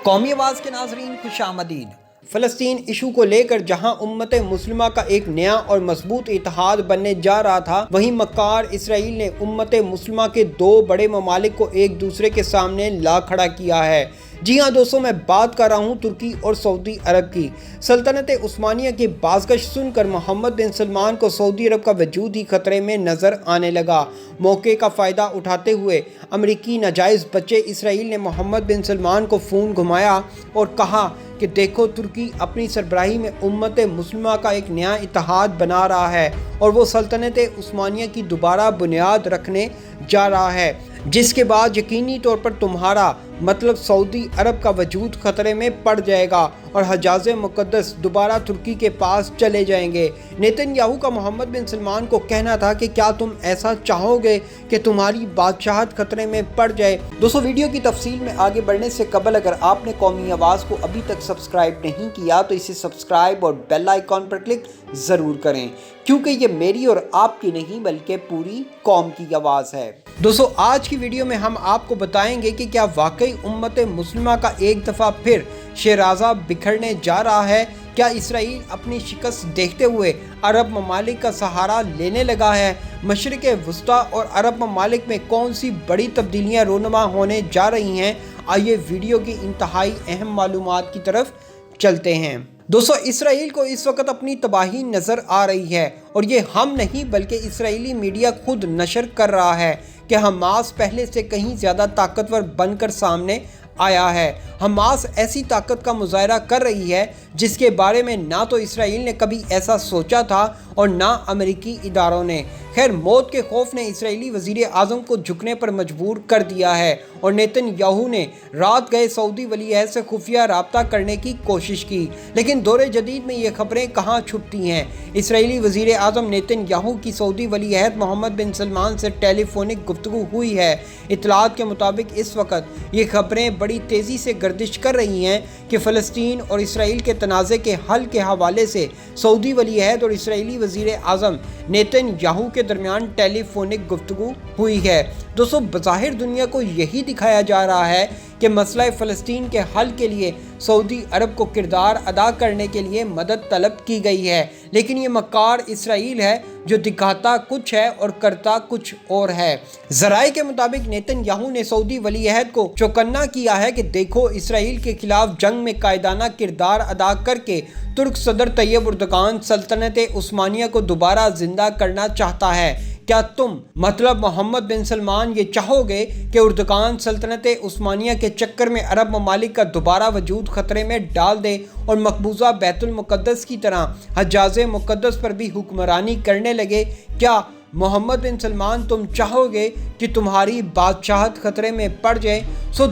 قومی آواز کے ناظرین خوش آمدید۔ فلسطین ایشو کو لے کر جہاں امت مسلمہ کا ایک نیا اور مضبوط اتحاد بننے جا رہا تھا، وہیں مکار اسرائیل نے امت مسلمہ کے دو بڑے ممالک کو ایک دوسرے کے سامنے لا کھڑا کیا ہے۔ جی ہاں دوستوں، میں بات کر رہا ہوں ترکی اور سعودی عرب کی۔ سلطنت عثمانیہ کی بازگشت سن کر محمد بن سلمان کو سعودی عرب کا وجود ہی خطرے میں نظر آنے لگا۔ موقع کا فائدہ اٹھاتے ہوئے امریکی ناجائز بچے اسرائیل نے محمد بن سلمان کو فون گھمایا اور کہا کہ دیکھو، ترکی اپنی سربراہی میں امت مسلمہ کا ایک نیا اتحاد بنا رہا ہے اور وہ سلطنت عثمانیہ کی دوبارہ بنیاد رکھنے جا رہا ہے، جس کے بعد یقینی طور پر تمہارا مطلب سعودی عرب کا وجود خطرے میں پڑ جائے گا اور حجاز مقدس دوبارہ ترکی کے پاس چلے جائیں گے۔ نیتن یاہو کا محمد بن سلمان کو کہنا تھا کہ کیا تم ایسا چاہو گے کہ تمہاری بادشاہت خطرے میں پڑ جائے؟ دوستو، ویڈیو کی تفصیل میں آگے بڑھنے سے قبل اگر آپ نے قومی آواز کو ابھی تک سبسکرائب نہیں کیا تو اسے سبسکرائب اور بیل آئیکن پر کلک ضرور کریں، کیونکہ یہ میری اور آپ کی نہیں بلکہ پوری قوم کی آواز ہے۔ دوستو، آج کی ویڈیو میں ہم آپ کو بتائیں گے کہ کیا واقعی امت مسلمہ کا ایک دفعہ پھر شیرازہ بکھرنے جا رہا ہے؟ کیا اسرائیل اپنی شکست دیکھتے ہوئے عرب ممالک کا سہارا لینے لگا ہے؟ مشرق وسطیٰ اور عرب ممالک میں کون سی بڑی تبدیلیاں رونما ہونے جا رہی ہیں؟ آئیے ویڈیو کی انتہائی اہم معلومات کی طرف چلتے ہیں۔ دوستو، اسرائیل کو اس وقت اپنی تباہی نظر آ رہی ہے اور یہ ہم نہیں بلکہ اسرائیلی میڈیا خود نشر کر رہا ہے کہ حماس پہلے سے کہیں زیادہ طاقتور بن کر سامنے آیا ہے۔ حماس ایسی طاقت کا مظاہرہ کر رہی ہے جس کے بارے میں نہ تو اسرائیل نے کبھی ایسا سوچا تھا اور نہ امریکی اداروں نے۔ خیر، موت کے خوف نے اسرائیلی وزیر اعظم کو جھکنے پر مجبور کر دیا ہے اور نیتن یاہو نے رات گئے سعودی ولی عہد سے خفیہ رابطہ کرنے کی کوشش کی، لیکن دور جدید میں یہ خبریں کہاں چھپتی ہیں۔ اسرائیلی وزیر اعظم نیتن یاہو کی سعودی ولی عہد محمد بن سلمان سے ٹیلی فونک گفتگو ہوئی ہے۔ اطلاعات کے مطابق اس وقت یہ خبریں بڑی تیزی سے گردش کر رہی ہیں کہ فلسطین اور اسرائیل کے تنازع کے حل کے حوالے سے سعودی ولی عہد اور اسرائیلی وزیر اعظم نیتن یاہو کے درمیان ٹیلی فونک گفتگو ہوئی ہے۔ دوستو، بظاہر دنیا کو یہی دکھایا جا رہا ہے کہ مسئلہ فلسطین کے حل کے لیے سعودی عرب کو کردار ادا کرنے کے لیے مدد طلب کی گئی ہے، لیکن یہ مکار اسرائیل ہے جو دکھاتا کچھ ہے اور کرتا کچھ اور ہے۔ ذرائع کے مطابق نیتن یاہو نے سعودی ولی عہد کو چوکنا کیا ہے کہ دیکھو، اسرائیل کے خلاف جنگ میں قائدانہ کردار ادا کر کے ترک صدر طیب اردگان سلطنت عثمانیہ کو دوبارہ زندہ کرنا چاہتا ہے۔ کیا تم مطلب محمد بن سلمان یہ چاہو گے کہ اردگان سلطنت عثمانیہ کے چکر میں عرب ممالک کا دوبارہ وجود خطرے میں ڈال دے اور مقبوضہ بیت المقدس کی طرح حجاز مقدس پر بھی حکمرانی کرنے لگے؟ کیا محمد بن سلمان تم چاہو گے کہ تمہاری بادشاہت خطرے میں پڑ جائے؟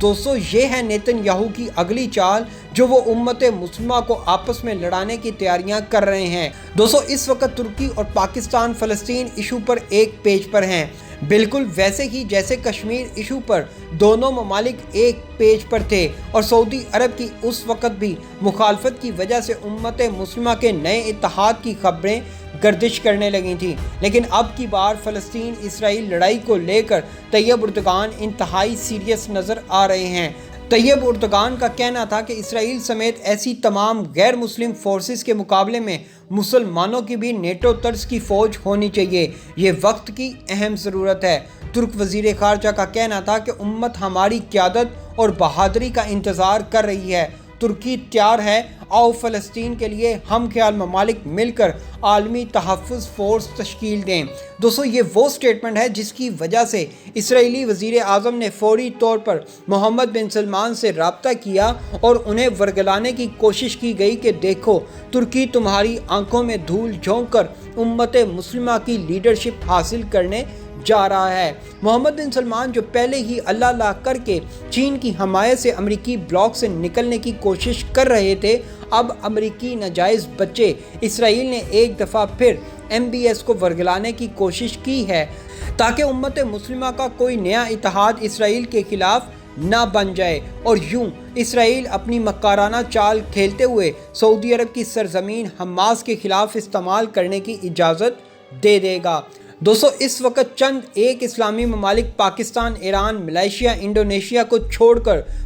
دوستو، یہ ہے نیتن یاہو کی اگلی چال جو وہ امت مسلمہ کو آپس میں لڑانے کی تیاریاں کر رہے ہیں۔ دوستو، اس وقت ترکی اور پاکستان فلسطین ایشو پر ایک پیج پر ہیں، بالکل ویسے ہی جیسے کشمیر ایشو پر دونوں ممالک ایک پیج پر تھے اور سعودی عرب کی اس وقت بھی مخالفت کی وجہ سے امت مسلمہ کے نئے اتحاد کی خبریں گردش کرنے لگی تھیں۔ لیکن اب کی بار فلسطین اسرائیل لڑائی کو لے کر طیب اردگان انتہائی سیریس نظر آ رہے ہیں۔ طیب اردگان کا کہنا تھا کہ اسرائیل سمیت ایسی تمام غیر مسلم فورسز کے مقابلے میں مسلمانوں کی بھی نیٹو طرز کی فوج ہونی چاہیے، یہ وقت کی اہم ضرورت ہے۔ ترک وزیر خارجہ کا کہنا تھا کہ امت ہماری قیادت اور بہادری کا انتظار کر رہی ہے، ترکی تیار ہے، آؤ فلسطین کے لیے ہم خیال ممالک مل کر عالمی تحفظ فورس تشکیل دیں۔ دوستو، یہ وہ سٹیٹمنٹ ہے جس کی وجہ سے اسرائیلی وزیر اعظم نے فوری طور پر محمد بن سلمان سے رابطہ کیا اور انہیں ورگلانے کی کوشش کی گئی کہ دیکھو، ترکی تمہاری آنکھوں میں دھول جھونک کر امت مسلمہ کی لیڈرشپ حاصل کرنے جا رہا ہے۔ محمد بن سلمان جو پہلے ہی اللہ لا کر کے چین کی حمایت سے امریکی بلاک سے نکلنے کی کوشش کر رہے تھے، اب امریکی ناجائز بچے اسرائیل نے ایک دفعہ پھر MBS کو ورگلانے کی کوشش کی ہے تاکہ امت مسلمہ کا کوئی نیا اتحاد اسرائیل کے خلاف نہ بن جائے اور یوں اسرائیل اپنی مکارانہ چال کھیلتے ہوئے سعودی عرب کی سرزمین حماس کے خلاف استعمال کرنے کی اجازت دے دے گا۔ دوستو، اس وقت چند ایک اسلامی ممالک پاکستان، ایران، ملائیشیا، انڈونیشیا کو چھوڑ کر